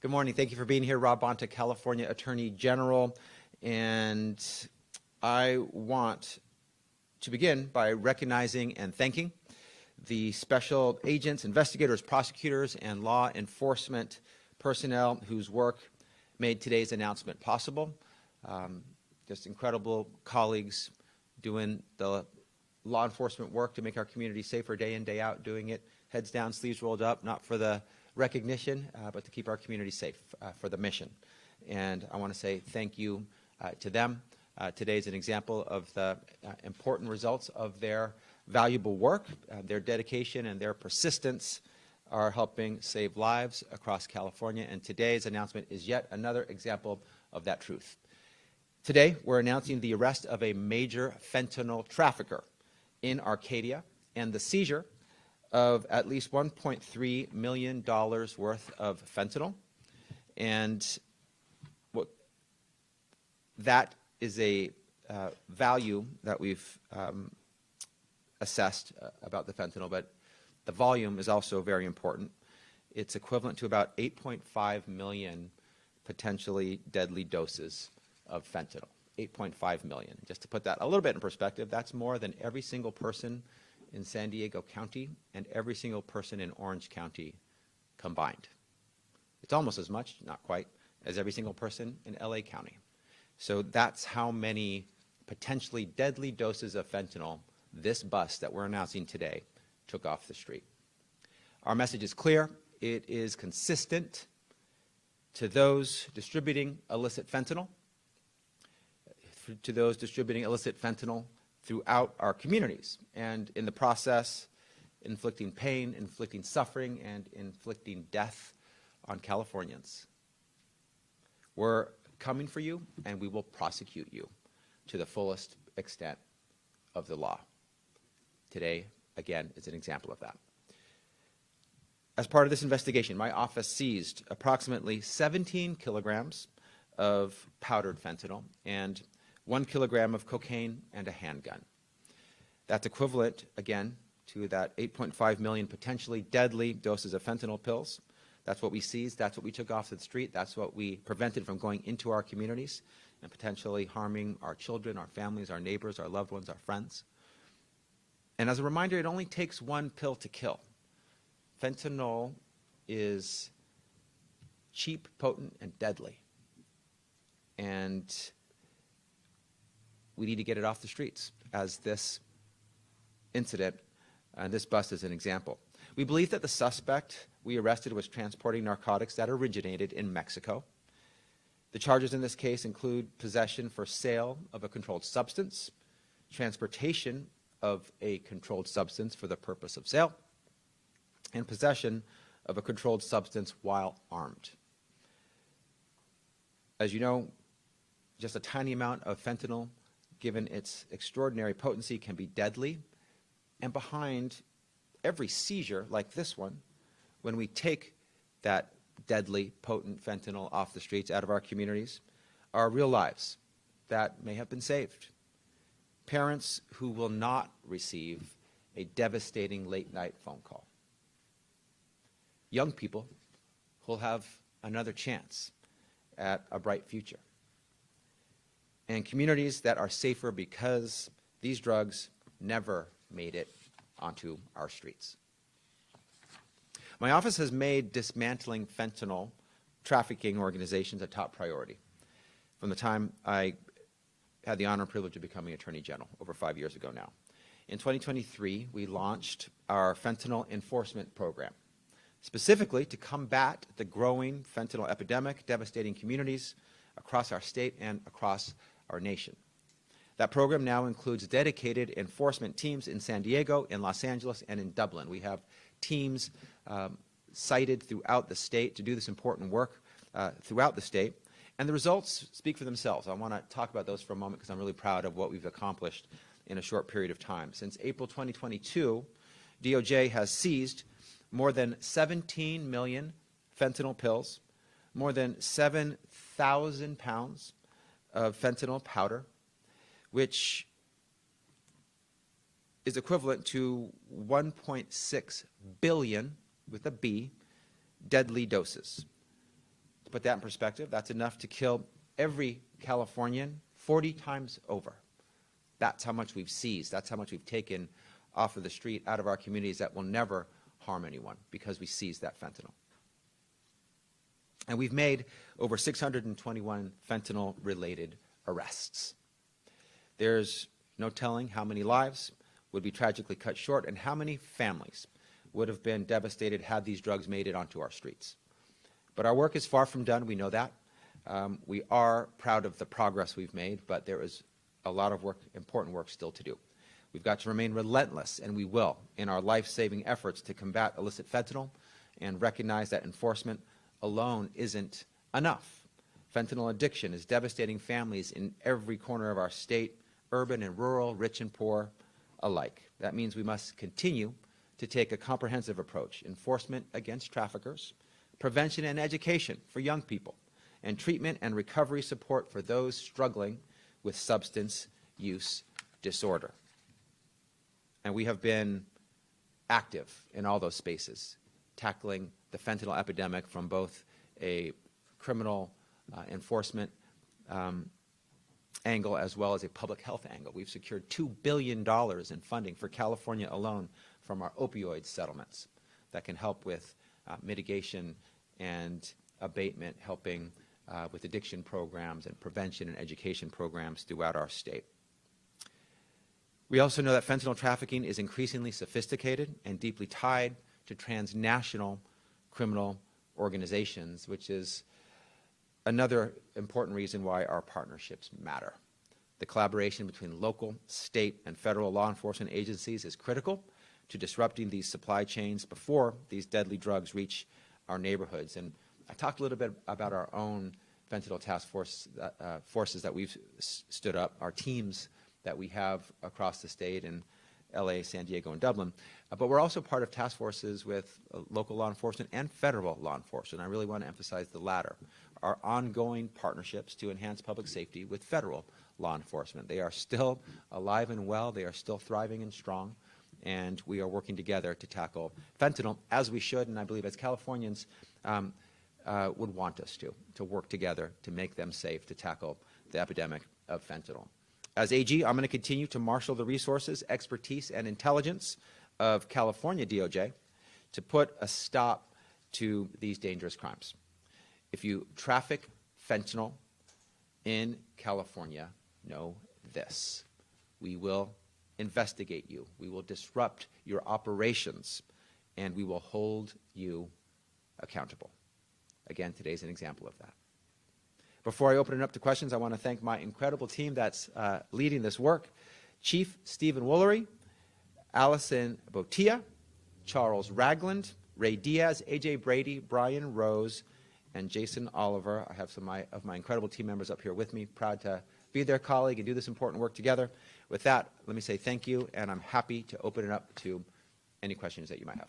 Good morning. Thank you for being here. Rob Bonta, California Attorney General. And I want to begin by recognizing and thanking the special agents, investigators, prosecutors, and law enforcement personnel whose work made today's announcement possible. Just incredible colleagues doing the law enforcement work to make our community safer day in, day out, doing it heads down, sleeves rolled up, not for the recognition, but to keep our community safe for the mission. And I want to say thank you to them. Today is an example of the important results of their valuable work. Their dedication and their persistence are helping save lives across California, and today's announcement is yet another example of that truth. Today, we're announcing the arrest of a major fentanyl trafficker in Arcadia and the seizure of at least $1.3 million worth of fentanyl. And that is a value that we've assessed about the fentanyl, but the volume is also very important. It's equivalent to about 8.5 million potentially deadly doses of fentanyl. 8.5 million. Just to put that a little bit in perspective, that's more than every single person in San Diego County and every single person in Orange County combined. It's almost as much, not quite, as every single person in LA County. So that's how many potentially deadly doses of fentanyl this bus that we're announcing today took off the street. Our message is clear. It is consistent to those distributing illicit fentanyl, throughout our communities, and in the process, inflicting pain, inflicting suffering, and inflicting death on Californians. We're coming for you, and we will prosecute you to the fullest extent of the law. Today, again, is an example of that. As part of this investigation, my office seized approximately 17 kilograms of powdered fentanyl and 1 kilogram of cocaine and a handgun. That's equivalent, again, to that 8.5 million potentially deadly doses of fentanyl pills. That's what we seized. That's what we took off the street. That's what we prevented from going into our communities and potentially harming our children, our families, our neighbors, our loved ones, our friends. And as a reminder, it only takes one pill to kill. Fentanyl is cheap, potent, and deadly. And we need to get it off the streets, as this incident and this bus is an example. We believe that the suspect we arrested was transporting narcotics that originated in Mexico. The charges in this case include possession for sale of a controlled substance, transportation of a controlled substance for the purpose of sale, and possession of a controlled substance while armed. As you know, just a tiny amount of fentanyl, given its extraordinary potency, can be deadly. And behind every seizure like this one, when we take that deadly, potent fentanyl off the streets, out of our communities, are real lives that may have been saved. Parents who will not receive a devastating late-night phone call. Young people who will have another chance at a bright future. And communities that are safer because these drugs never made it onto our streets. My office has made dismantling fentanyl trafficking organizations a top priority from the time I had the honor and privilege of becoming Attorney General over 5 years ago now. In 2023, we launched our fentanyl enforcement program, specifically to combat the growing fentanyl epidemic, devastating communities across our state and across our nation. That program now includes dedicated enforcement teams in San Diego, in Los Angeles, and in Dublin. We have teams sited throughout the state to do this important work throughout the state. And the results speak for themselves. I want to talk about those for a moment because I'm really proud of what we've accomplished in a short period of time. Since April 2022, DOJ has seized more than 17 million fentanyl pills, more than 7,000 pounds of fentanyl powder, which is equivalent to 1.6 billion, with a B, deadly doses. put that in perspective, that's enough to kill every Californian 40 times over. That's how much we've seized. That's how much we've taken off of the street, out of our communities that will never harm anyone because we seized that fentanyl. And we've made over 621 fentanyl-related arrests. There's no telling how many lives would be tragically cut short and how many families would have been devastated had these drugs made it onto our streets. But our work is far from done. We know that. We are proud of the progress we've made, but there is a lot of work, important work still to do. We've got to remain relentless, and we will, in our life-saving efforts to combat illicit fentanyl and recognize that enforcement alone isn't enough. Fentanyl addiction is devastating families in every corner of our state, urban and rural, rich and poor alike. That means we must continue to take a comprehensive approach, enforcement against traffickers, prevention and education for young people, and treatment and recovery support for those struggling with substance use disorder. And we have been active in all those spaces, tackling the fentanyl epidemic from both a criminal enforcement angle as well as a public health angle. We've secured $2 billion in funding for California alone from our opioid settlements that can help with mitigation and abatement, helping with addiction programs and prevention and education programs throughout our state. We also know that fentanyl trafficking is increasingly sophisticated and deeply tied to transnational criminal organizations, which is another important reason why our partnerships matter. The collaboration between local, state, and federal law enforcement agencies is critical to disrupting these supply chains before these deadly drugs reach our neighborhoods. And I talked a little bit about our own fentanyl task force, forces that we've stood up, our teams that we have across the state in LA, San Diego, and Dublin. But we're also part of task forces with local law enforcement and federal law enforcement. I really want to emphasize the latter. Our ongoing partnerships to enhance public safety with federal law enforcement. They are still alive and well. They are still thriving and strong. And we are working together to tackle fentanyl, as we should, and I believe as Californians would want us to work together to make them safe, to tackle the epidemic of fentanyl. As AG, I'm going to continue to marshal the resources, expertise, and intelligence of California DOJ to put a stop to these dangerous crimes. If you traffic fentanyl in California, know this: we will investigate you, we will disrupt your operations, and we will hold you accountable. Again, today's an example of that. Before I open it up to questions, I want to thank my incredible team that's leading this work: Chief Stephen Woolery, Allison Botia, Charles Ragland, Ray Diaz, AJ Brady, Brian Rose, and Jason Oliver. I have some of my incredible team members up here with me, proud to be their colleague and do this important work together. With that, let me say thank you, and I'm happy to open it up to any questions that you might have.